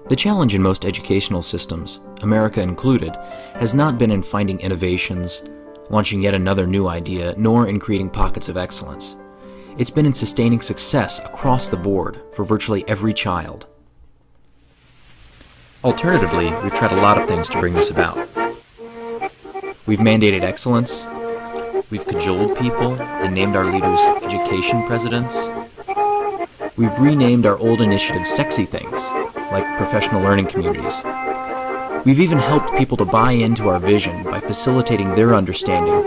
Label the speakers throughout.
Speaker 1: The challenge in most educational systems, America included, has not been in finding innovations, launching yet another new idea, nor in creating pockets of excellence. It's been in sustaining success across the board for virtually every child. Alternatively, we've tried a lot of things to bring this about. We've mandated excellence, we've cajoled people and named our leaders education presidents, we've renamed our old initiatives sexy things, like professional learning communities. We've even helped people to buy into our vision by facilitating their understanding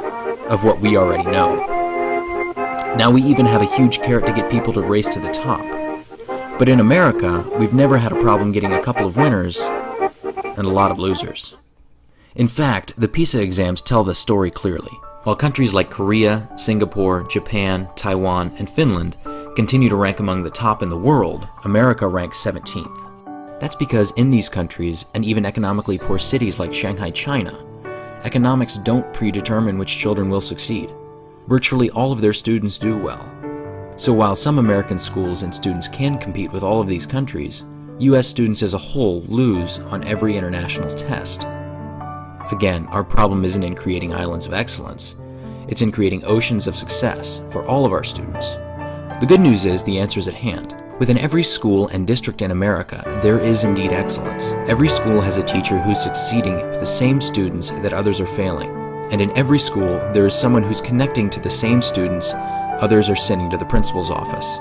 Speaker 1: of what we already know. Now we even have a huge carrot to get people to race to the top. But in America, we've never had a problem getting a couple of winners and a lot of losers. In fact, the PISA exams tell the story clearly. While countries like Korea, Singapore, Japan, Taiwan, and Finland continue to rank among the top in the world, America ranks 17th. That's because in these countries, and even economically poor cities like Shanghai, China, economics don't predetermine which children will succeed. Virtually all of their students do well. So while some American schools and students can compete with all of these countries, US students as a whole lose on every international test. Again, our problem isn't in creating islands of excellence, it's in creating oceans of success for all of our students. The good news is the answer is at hand. Within every school and district in America, there is indeed excellence. Every school has a teacher who's succeeding with the same students that others are failing. And in every school, there is someone who's connecting to the same students others are sending to the principal's office.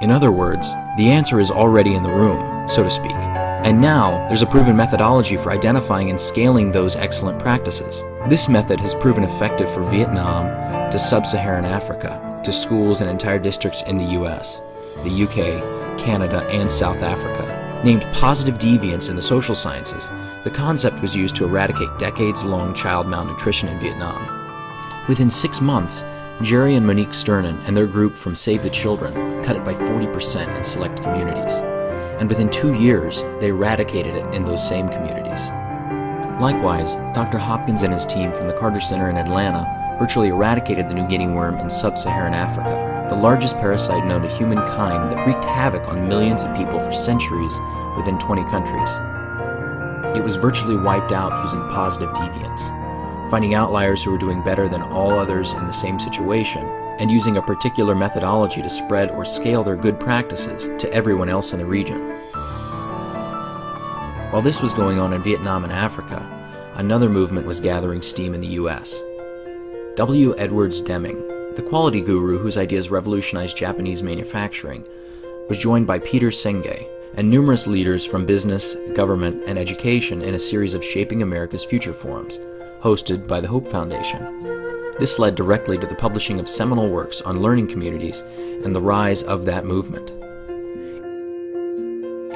Speaker 1: In other words, the answer is already in the room, so to speak. And now, there's a proven methodology for identifying and scaling those excellent practices. This method has proven effective for Vietnam to sub-Saharan Africa, to schools and entire districts in the US, the UK, Canada, and South Africa. Named positive deviance in the social sciences, the concept was used to eradicate decades-long child malnutrition in Vietnam. Within 6 months, Jerry and Monique Sternin and their group from Save the Children cut it by 40% in select communities. And within 2 years, they eradicated it in those same communities. Likewise, Dr. Hopkins and his team from the Carter Center in Atlanta virtually eradicated the New Guinea worm in sub-Saharan Africa, the largest parasite known to humankind that wreaked havoc on millions of people for centuries within 20 countries. It was virtually wiped out using positive deviance, finding outliers who were doing better than all others in the same situation, and using a particular methodology to spread or scale their good practices to everyone else in the region. While this was going on in Vietnam and Africa, another movement was gathering steam in the US. W. Edwards Deming, the quality guru whose ideas revolutionized Japanese manufacturing, was joined by Peter Senge and numerous leaders from business, government, and education in a series of Shaping America's Future forums, hosted by the Hope Foundation. This led directly to the publishing of seminal works on learning communities and the rise of that movement.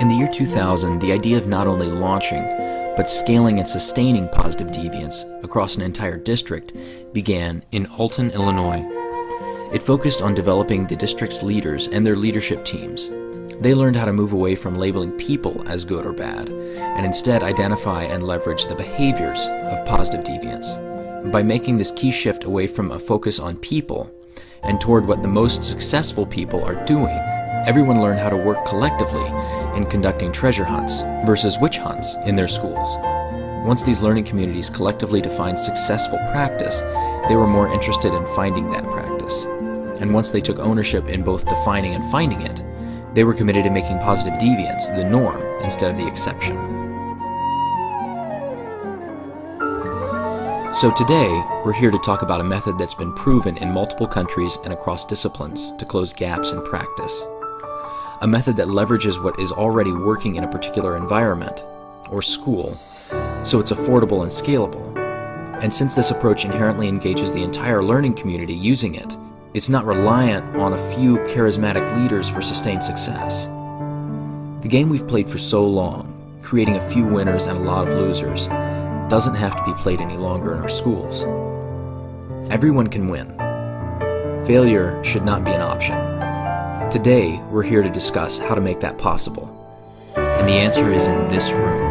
Speaker 1: In the year 2000, the idea of not only launching, but scaling and sustaining positive deviance across an entire district began in Alton, Illinois. It focused on developing the district's leaders and their leadership teams. They learned how to move away from labeling people as good or bad, and instead identify and leverage the behaviors of positive deviance. By making this key shift away from a focus on people and toward what the most successful people are doing, everyone learned how to work collectively in conducting treasure hunts versus witch hunts in their schools. Once these learning communities collectively defined successful practice, they were more interested in finding that practice. And once they took ownership in both defining and finding it, they were committed to making positive deviance the norm instead of the exception. So today, we're here to talk about a method that's been proven in multiple countries and across disciplines to close gaps in practice. A method that leverages what is already working in a particular environment, or school, so it's affordable and scalable. And since this approach inherently engages the entire learning community using it, it's not reliant on a few charismatic leaders for sustained success. The game we've played for so long, creating a few winners and a lot of losers, doesn't have to be played any longer in our schools. Everyone can win. Failure should not be an option. Today, we're here to discuss how to make that possible. And the answer is in this room.